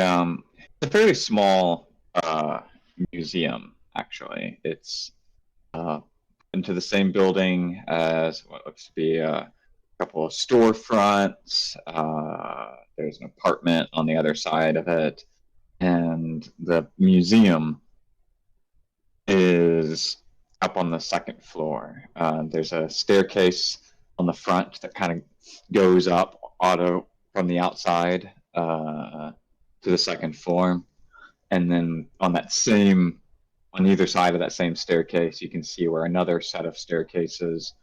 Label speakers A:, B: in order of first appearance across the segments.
A: it's a fairly small museum, actually. It's into the same building as what looks to be a couple of storefronts. There's an apartment on the other side of it, and the museum is up on the second floor. There's a staircase on the front that kind of goes up from the outside to the second floor, and then on either side of that same staircase, you can see where another set of staircases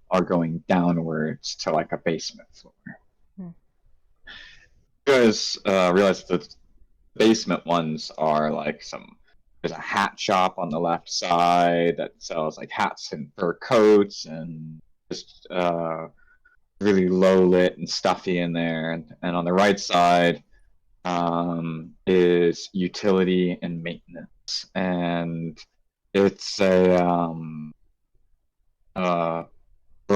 A: are going downwards to like a basement floor. You guys realize that the basement ones are like there's a hat shop on the left side that sells like hats and fur coats and just really low lit and stuffy in there. And on the right side is utility and maintenance. And it's where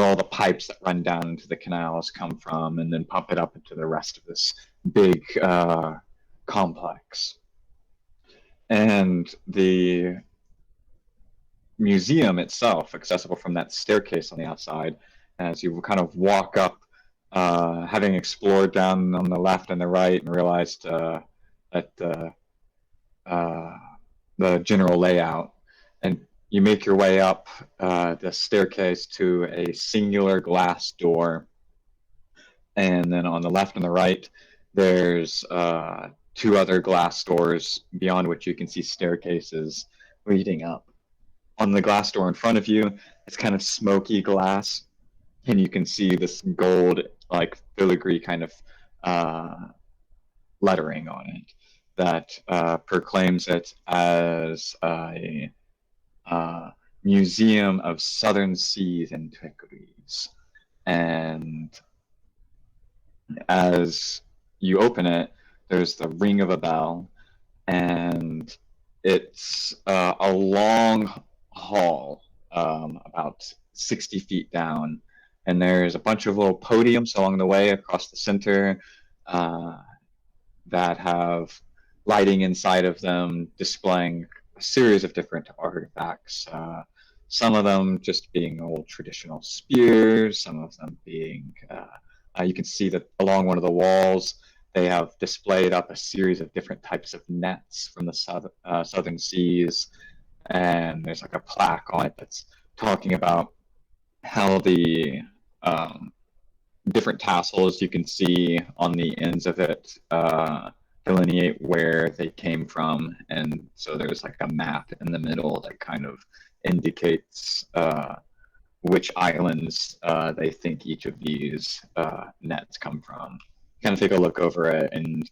A: all the pipes that run down into the canals come from and then pump it up into the rest of this big complex. And the museum itself, accessible from that staircase on the outside, as you kind of walk up, having explored down on the left and the right and realized that the general layout, and you make your way up the staircase to a singular glass door, and then on the left and the right there's two other glass doors beyond which you can see staircases leading up. On the glass door in front of you, it's kind of smoky glass, and you can see this gold, like filigree kind of lettering on it that proclaims it as a Museum of Southern Seas Antiquities. And as you open it, there's the ring of a bell, and it's a long hall, about 60 feet down, and there's a bunch of little podiums along the way across the center that have lighting inside of them displaying a series of different artifacts. Some of them just being old traditional spears, some of them being, you can see that along one of the walls, they have displayed up a series of different types of nets from the southern seas. And there's like a plaque on it that's talking about how the different tassels you can see on the ends of it delineate where they came from. And so there's like a map in the middle that kind of indicates which islands they think each of these nets come from. Kind of take a look over it, and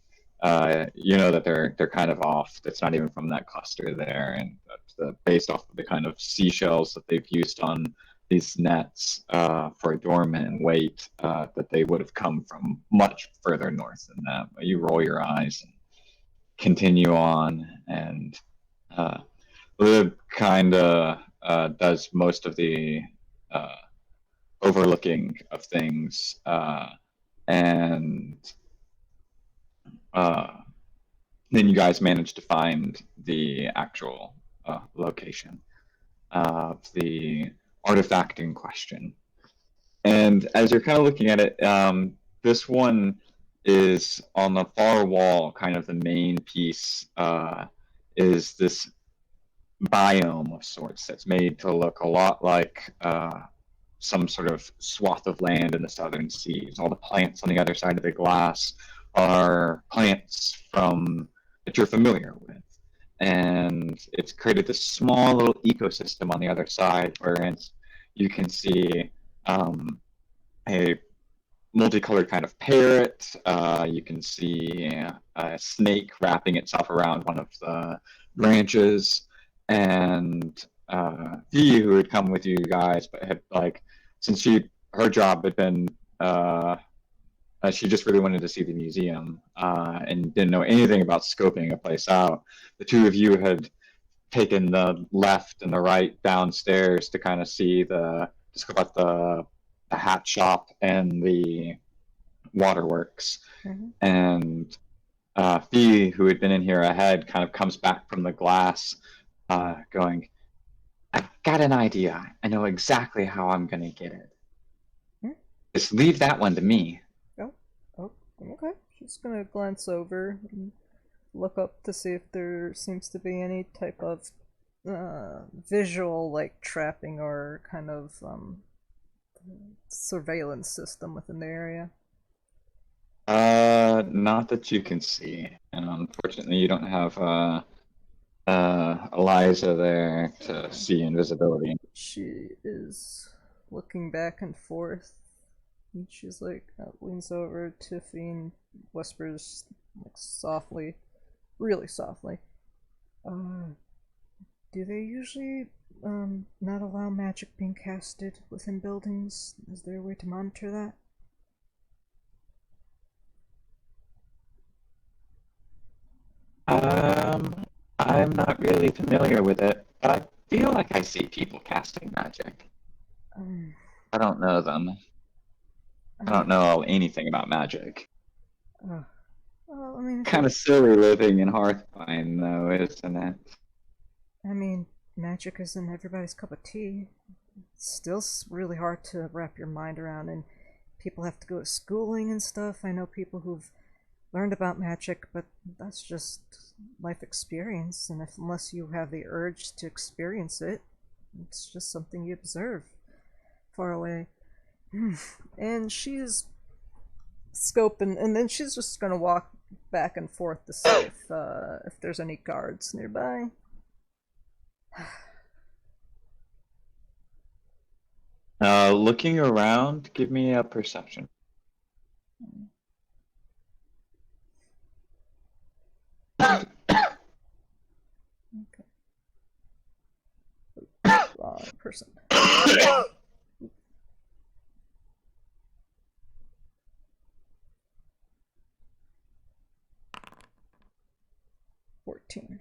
A: you know that they're kind of off. It's not even from that cluster there, and based off of the kind of seashells that they've used on these nets for adornment and weight, that they would have come from much further north than that. But you roll your eyes and continue on, and Lib kind of does most of the overlooking of things, and then you guys manage to find the actual location of the artifact in question. And as you're kind of looking at it, this one is on the far wall, kind of the main piece, is this biome of sorts that's made to look a lot like some sort of swath of land in the southern seas. All the plants on the other side of the glass are plants that you're familiar with. And it's created this small little ecosystem on the other side, where you can see a multicolored kind of parrot. You can see a snake wrapping itself around one of the branches. And Dee, who had come with you guys, but had since her job had been she just really wanted to see the museum and didn't know anything about scoping a place out. The two of you had taken the left and the right downstairs to kind of scope out the hat shop and the waterworks. Mm-hmm. And Fee, who had been in here ahead, kind of comes back from the glass, going, "I've got an idea. I know exactly how I'm going to get it. Just leave that one to me."
B: Oh, okay. She's gonna glance over and look up to see if there seems to be any type of visual, like trapping or kind of surveillance system within the area.
A: Not that you can see. And unfortunately, you don't have Eliza there to see invisibility.
B: She is looking back and forth. And she's like, leans over to Tiffy and whispers, like softly, really softly. Uh, do they usually not allow magic being casted within buildings? Is there a way to monitor that?
A: Um, I'm not really familiar with it, but I feel like I see people casting magic.
B: Um,
A: I don't know them. I
B: uh,
A: don't know anything about magic.
B: uh, well, I mean, if
A: Kind
B: it,
A: of silly living in Hearthstone, though, isn't it?
B: I mean, magic isn't everybody's cup of tea. It's still really hard to wrap your mind around, and people have to go to schooling and stuff. I know people who've learned about magic, but that's just life experience, and if unless you have the urge to experience it, it's just something you observe far away. And she's scoping, and then she's just gonna walk back and forth to see if there's any guards nearby.
A: Looking around, give me a perception.
B: Okay, wrong person. 14.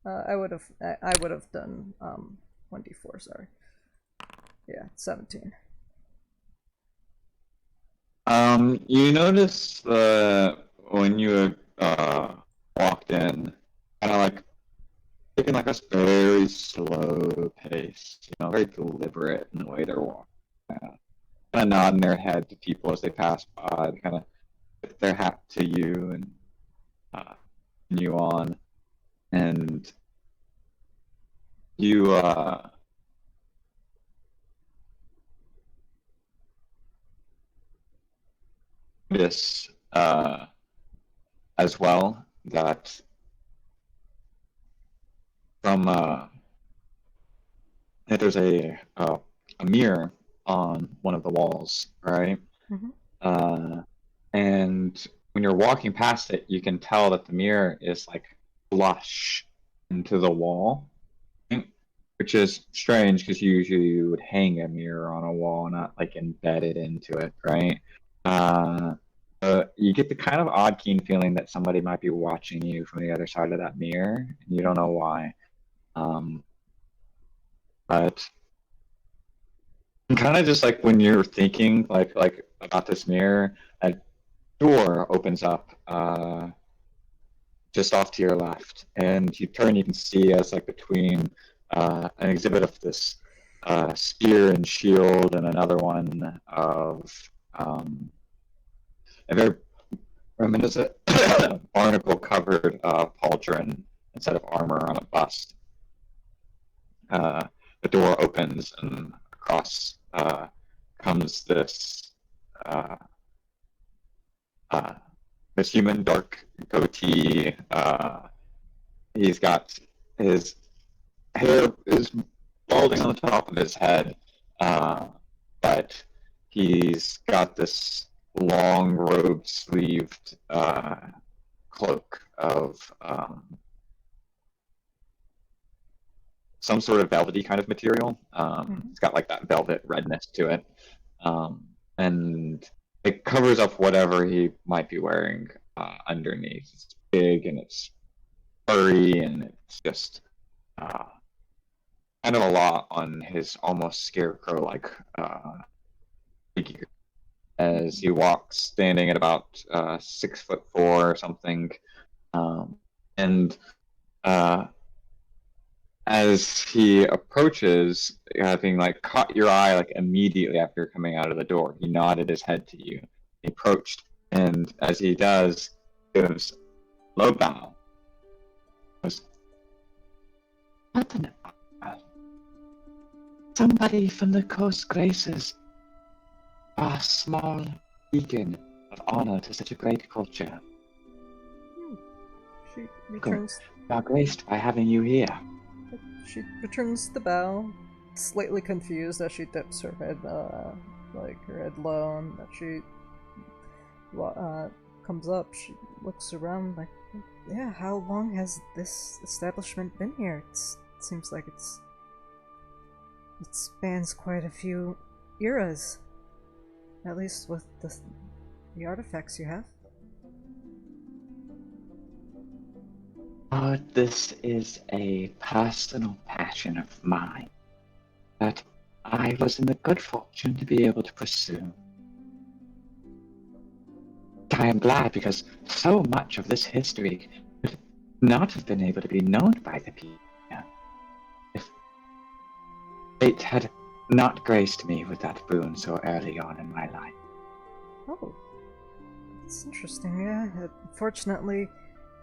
B: I would have done 1d4. Sorry. Yeah, 17.
A: You notice when you walked in, kind of like taking like a very slow pace, very deliberate in the way they're walking. Kind of nodding their head to people as they pass by, kind of tip their hat to you and uh, you on, and you notice as well that from that there's a mirror on one of the walls, right?
B: Mm-hmm.
A: Uh, and when you're walking past it, you can tell that the mirror is like flush into the wall, which is strange because usually you would hang a mirror on a wall, not like embedded into it, right? Uh, you get the kind of odd, keen feeling that somebody might be watching you from the other side of that mirror, and you don't know why. Um, but kind of just like when you're thinking like about this mirror, a door opens up just off to your left, and you turn. You can see as like between an exhibit of this spear and shield, and another one of a very reminiscent barnacle covered pauldron instead of armor on a bust. Uh, the door opens, and across comes uh, uh, this human, dark goatee. He's got his hair is balding on the top of his head, but he's got this long robe sleeved cloak of some sort of velvety kind of material.
B: Mm-hmm.
A: It's got like that velvet redness to it, and it covers up whatever he might be wearing underneath. It's big and it's furry and it's just uh, kind of a lot on his almost scarecrow-like figure as he walks, standing at about 6'4" or something. And as he approaches, having like caught your eye like immediately after coming out of the door, he nodded his head to you. He approached, and as he does, gives low bow. Goes, "What an honor. Somebody from the coast graces a small beacon of honor to such a great culture.
B: She returns.
A: We are graced by having you here."
B: She returns the bow, slightly confused as she dips her head, like her head low, and that she comes up. She looks around, like, yeah. How long has this establishment been here? It seems like it spans quite a few eras, at least with the artifacts you have.
A: This is a personal passion of mine that I was in the good fortune to be able to pursue. I am glad because so much of this history would not have been able to be known by the people if fate had not graced me with that boon so early on in my life.
B: Oh, it's interesting. Yeah, unfortunately,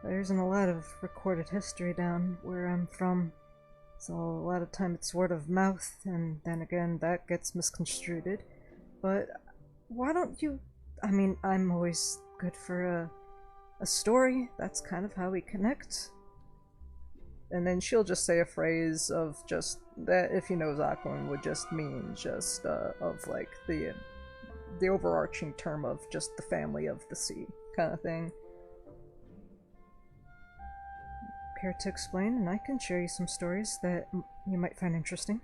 B: there isn't a lot of recorded history down where I'm from. So a lot of time it's word of mouth, and then again that gets misconstrued. But why don't you? I mean, I'm always good for a story. That's kind of how we connect. And then she'll just say a phrase of just that, if he knows Aquan, would just mean just of like the overarching term of just the family of the sea kind of thing. Care to explain, and I can share you some stories that you might find interesting.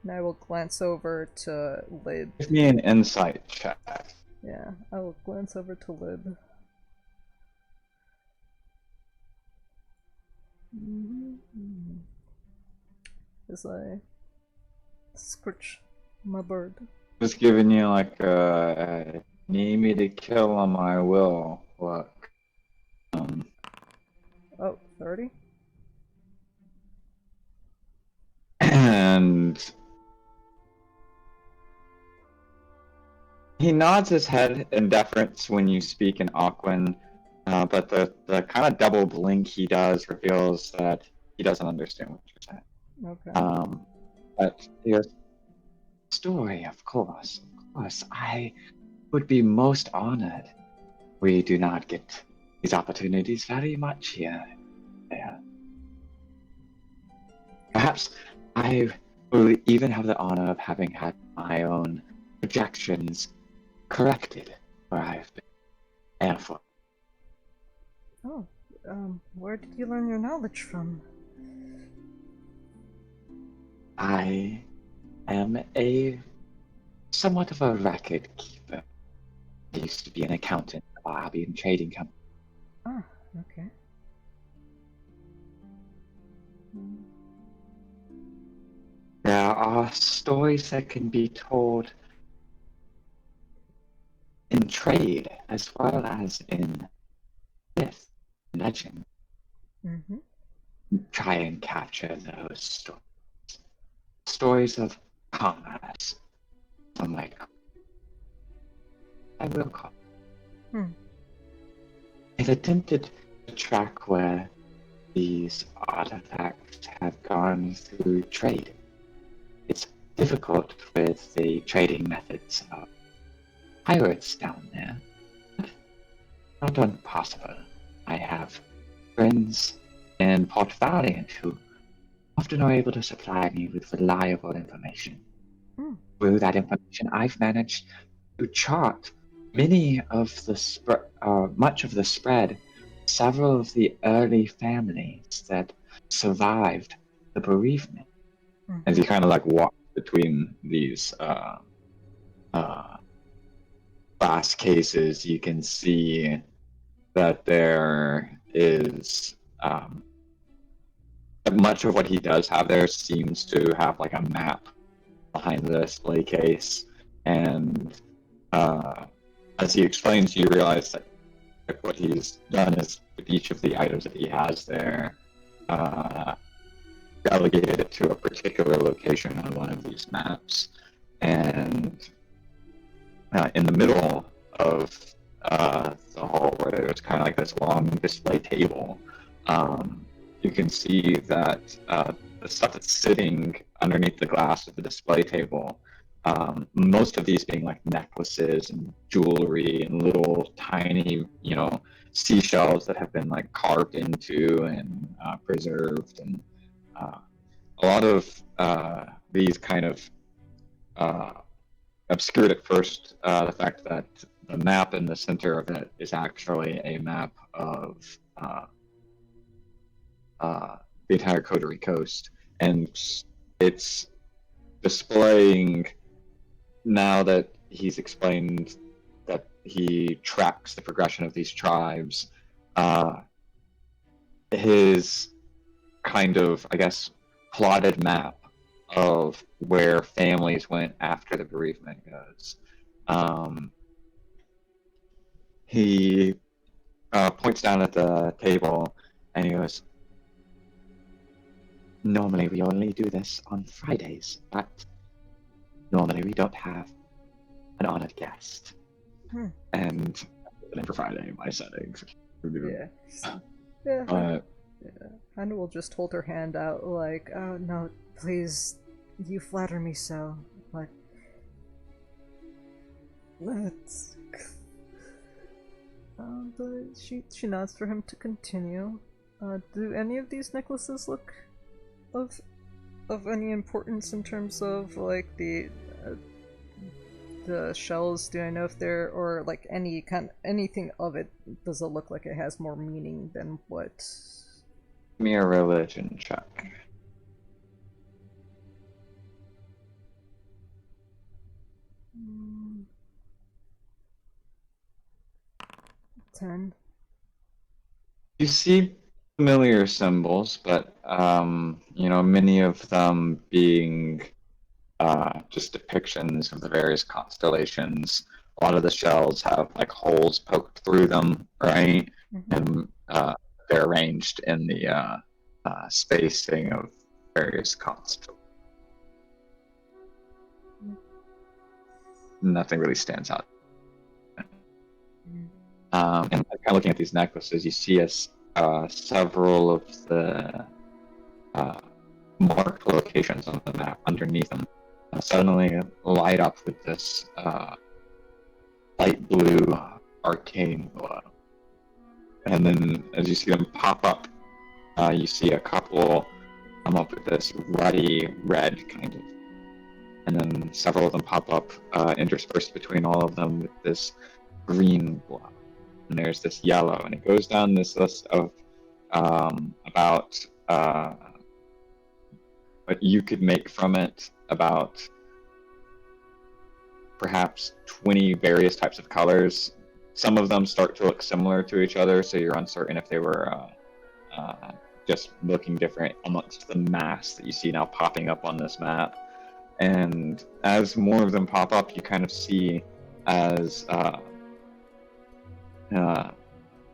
B: And I will glance over to Lib.
A: Give me an insight check.
B: Yeah, I will glance over to Lib. As I scritch my bird.
A: Just giving you like a need me to kill on my will look.
B: Oh, 30?
A: And he nods his head in deference when you speak in Aquan, but the kind of double blink he does reveals that he doesn't understand what you're saying.
B: Okay.
A: But he goes, "Story, of course. I would be most honored. We do not get these opportunities very much here. Yeah. Perhaps I will even have the honor of having had my own projections corrected where I've been careful."
B: Oh, where did you learn your knowledge from?
A: I am a somewhat of a record keeper. I used to be an accountant at a hobby and trading company.
B: Ah, okay.
A: There are stories that can be told in trade as well as in myth, legend.
B: Mm-hmm.
A: Try and capture those stories. Stories of commerce. I'm like, I will call. I've attempted to track where these artifacts have gone through trade. It's difficult with the trading methods of pirates down there, but not impossible. I have friends in Port Valiant who often are able to supply me with reliable information. Through that information, I've managed to chart much of the spread, several of the early families that survived the bereavement. As you kind of like walk between these glass cases, you can see that there is much of what he does have there seems to have like a map behind the display case, and as he explains, you realize that what he's done is with each of the items that he has there, relegated it to a particular location on one of these maps, and in the middle of the hall, where there's kind of like this long display table, you can see that the stuff that's sitting underneath the glass of the display table, most of these being like necklaces and jewelry and little tiny, seashells that have been like carved into and preserved, and a lot of these kind of obscured at first the fact that the map in the center of it is actually a map of the entire Coterie coast, and it's displaying, now that he's explained that he tracks the progression of these tribes, his kind of, I guess, plotted map of where families went after the bereavement goes. He points down at the table and he goes, "Normally we only do this on Fridays, but normally we don't have an honored guest." And for Friday, my settings.
B: Yeah. Yeah. Yeah. Hannah will just hold her hand out like, "Oh, no, please, you flatter me so, but let's..." But she nods for him to continue. Do any of these necklaces look of any importance in terms of like the shells? Do I know if they're, or like anything of it, does it look like it has more meaning than what?
A: Give me a religion check.
B: Mm. 10.
A: You see familiar symbols, but many of them being just depictions of the various constellations. A lot of the shells have like holes poked through them, right? And they're arranged in the spacing of various constellations. Nothing really stands out. And kind of looking at these necklaces, you see as several of the marked locations on the map underneath them suddenly light up with this light blue arcane glow. And then as you see them pop up, you see a couple come up with this ruddy red kind of. And then several of them pop up interspersed between all of them with this green glow. And there's this yellow, and it goes down this list of about what you could make from it about perhaps 20 various types of colors. Some of them start to look similar to each other, so you're uncertain if they were just looking different amongst the mass that you see now popping up on this map. And as more of them pop up, you kind of see as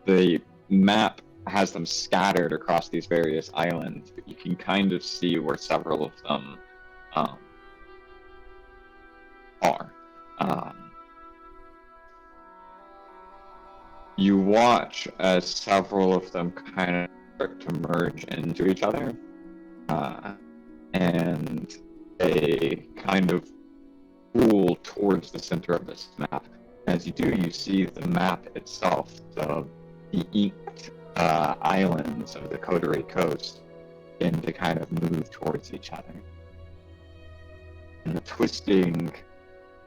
A: the map has them scattered across these various islands, but you can kind of see where several of them are. You watch as several of them kind of start to merge into each other, and they kind of pool towards the center of this map. As you do, you see the map itself, the inked islands of the Coterie coast, begin to kind of move towards each other. And the twisting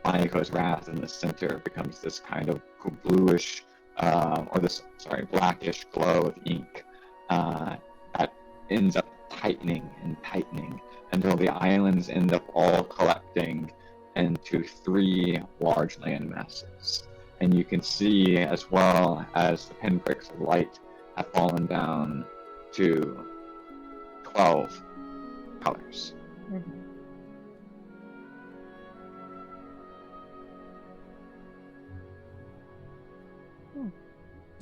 A: Ico's wrath in the center becomes this kind of bluish, blackish glow of ink that ends up tightening and tightening until the islands end up all collecting into 3 large land masses. And you can see, as well as the pinpricks of light have fallen down to 12 colors.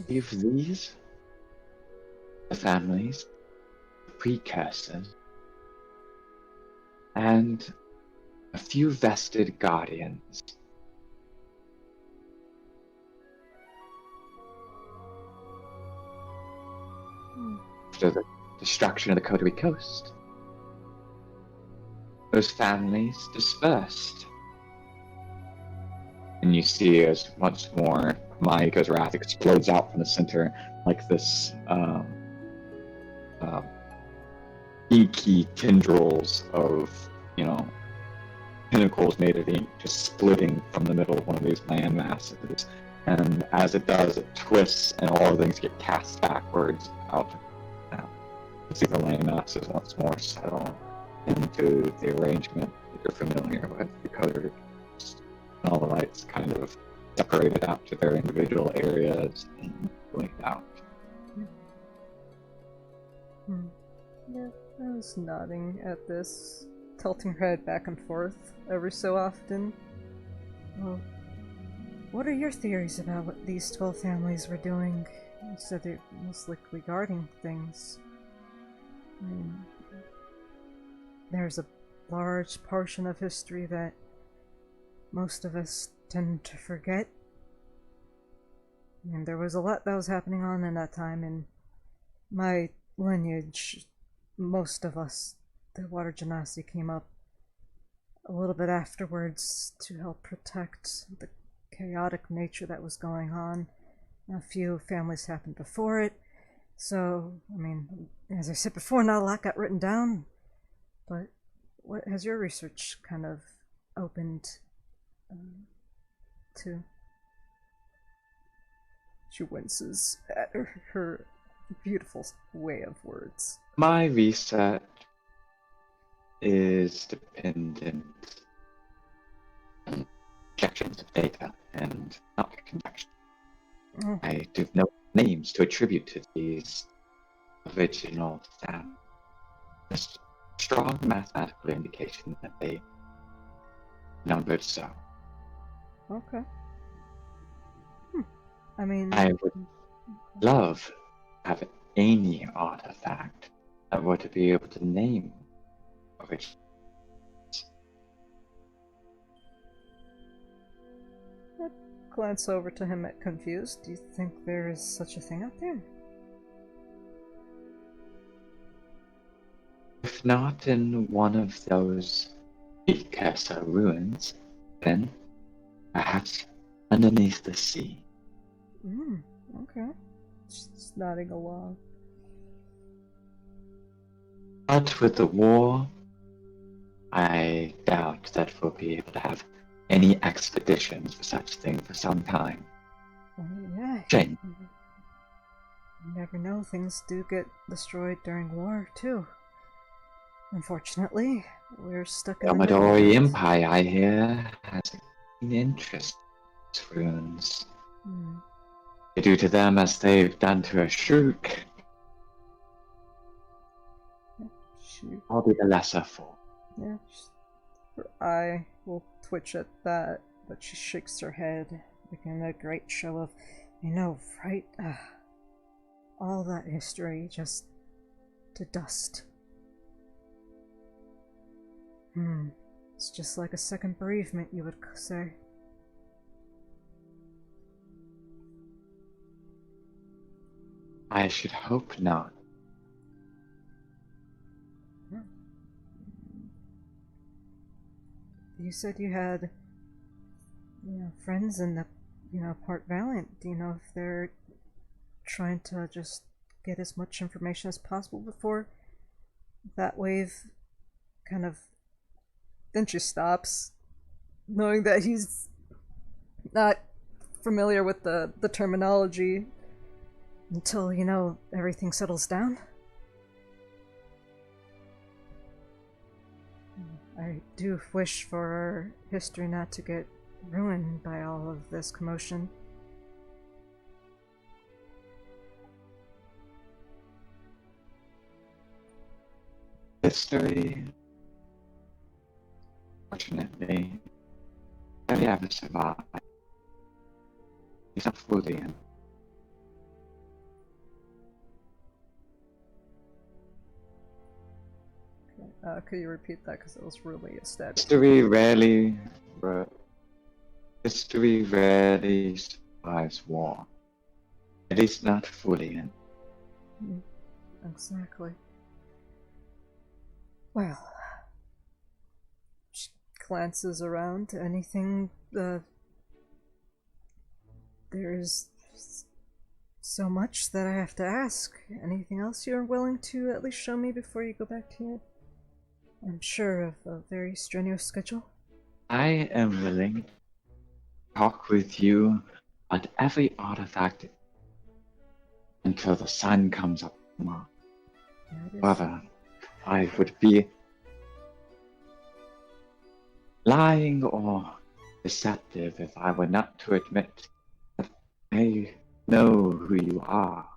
A: If these the families, precursors, and a few vested guardians. After the destruction of the Coterie Coast, those families dispersed. And you see as once more Maika's wrath explodes out from the center like this inky tendrils of, pinnacles made of ink just splitting from the middle of one of these land masses. And as it does, it twists and all of things get cast backwards out. Now, you see the land masses once more settle into the arrangement that you're familiar with. The color and all the lights kind of separated out to their individual areas and blinked out.
B: Yeah, I was nodding at this, tilting her head back and forth every so often. Well, what are your theories about what these 12 families were doing? You said they're most likely guarding things. I mean, there's a large portion of history that most of us tend to forget. And there was a lot that was happening on in that time, and my lineage, most of us, the Water Genasi, came up a little bit afterwards to help protect the chaotic nature that was going on. A few families happened before it, so, I mean, as I said before, not a lot got written down, but what has your research kind of opened to? She winces at her beautiful way of words.
A: My research is dependent on projections of data and not conjecture.
B: Oh.
A: I do no names to attribute to these original staff. There's strong mathematical indication that they numbered so.
B: Okay. I mean,
A: I would love to have any artifact that were to be able to name original.
B: glance over to him at confused. Do you think there is such a thing out there?
A: If not in one of those precursor ruins, then perhaps underneath the sea.
B: Okay. Just nodding along.
A: But with the war, I doubt that we'll be able to have any expeditions for such thing for some time.
B: Yeah.
A: Shame.
B: You never know, things do get destroyed during war, too. Unfortunately, we're stuck in the middle of
A: The
B: it.
A: Empire, I hear, has an interest in ruins. They do to them as they've done to a Shrook. I'll be the lesser fool.
B: Yeah, her eye will twitch at that, but she shakes her head, making a great show of, I know, right? All that history just to dust. It's just like a second bereavement, you would say.
A: I should hope not.
B: You said you had, friends in the, Part Valiant. Do you know if they're trying to just get as much information as possible before that wave kind of... Then she stops, knowing that he's not familiar with the terminology until, everything settles down. I do wish for our history not to get ruined by all of this commotion.
A: History, fortunately, I ever survived. He's not fully in.
B: Could you repeat that? Because it was really a stat.
A: History rarely survives war. At least not fully.
B: Exactly. Well, she glances around. Anything, there's so much that I have to ask. Anything else you're willing to at least show me before you go back to your, I'm sure, of a very strenuous schedule?
A: I am willing to talk with you about every artifact until the sun comes up tomorrow. However, I would be lying or deceptive if I were not to admit that I know who you are.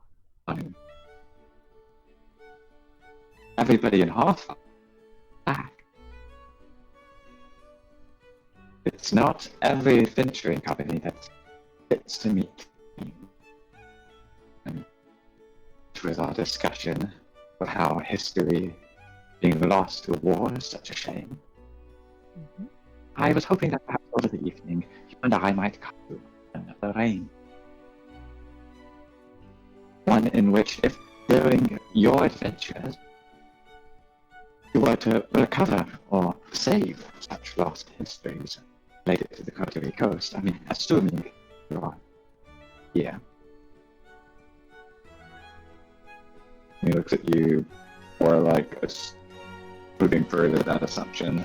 A: Everybody in Hearthfire back. It's not every adventuring company that gets to meet me. And with our discussion of how history being lost to war is such a shame, I was hoping that perhaps over the evening you and I might come to another reign. One in which, if during your adventures you were to recover or save such lost histories related to the Coterie Coast, I mean, assuming you are here. He looks at you, or like moving further that assumption.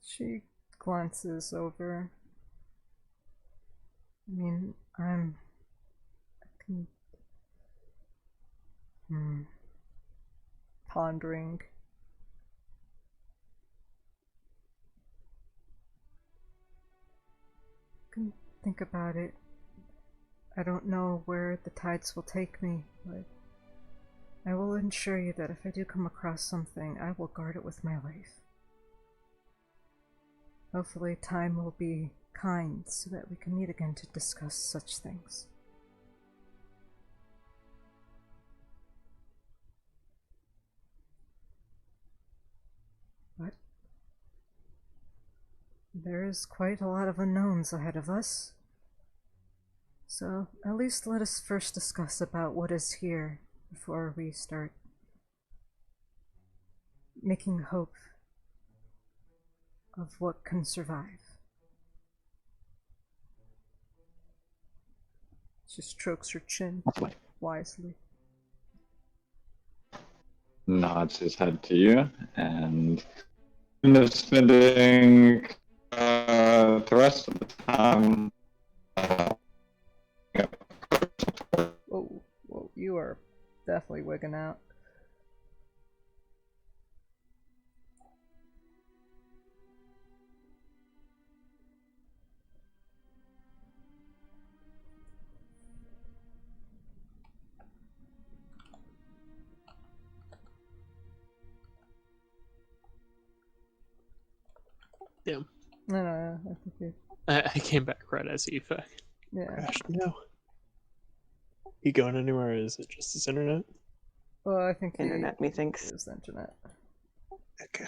B: She glances over. I mean, pondering. Can think about it. I don't know where the tides will take me, but I will assure you that if I do come across something, I will guard it with my life. Hopefully time will be kind so that we can meet again to discuss such things. But there is quite a lot of unknowns ahead of us. So at least let us first discuss about what is here before we start making hope of what can survive. She strokes her chin wisely.
A: Nods his head to you, and spending the rest of the time.
B: Whoa, you are definitely wigging out.
C: Yeah.
B: No, I think you.
C: I came back right as he crashed. No. You going anywhere, or is it just his internet?
B: Well, I think
D: internet, methinks.
B: Is the internet.
C: Okay.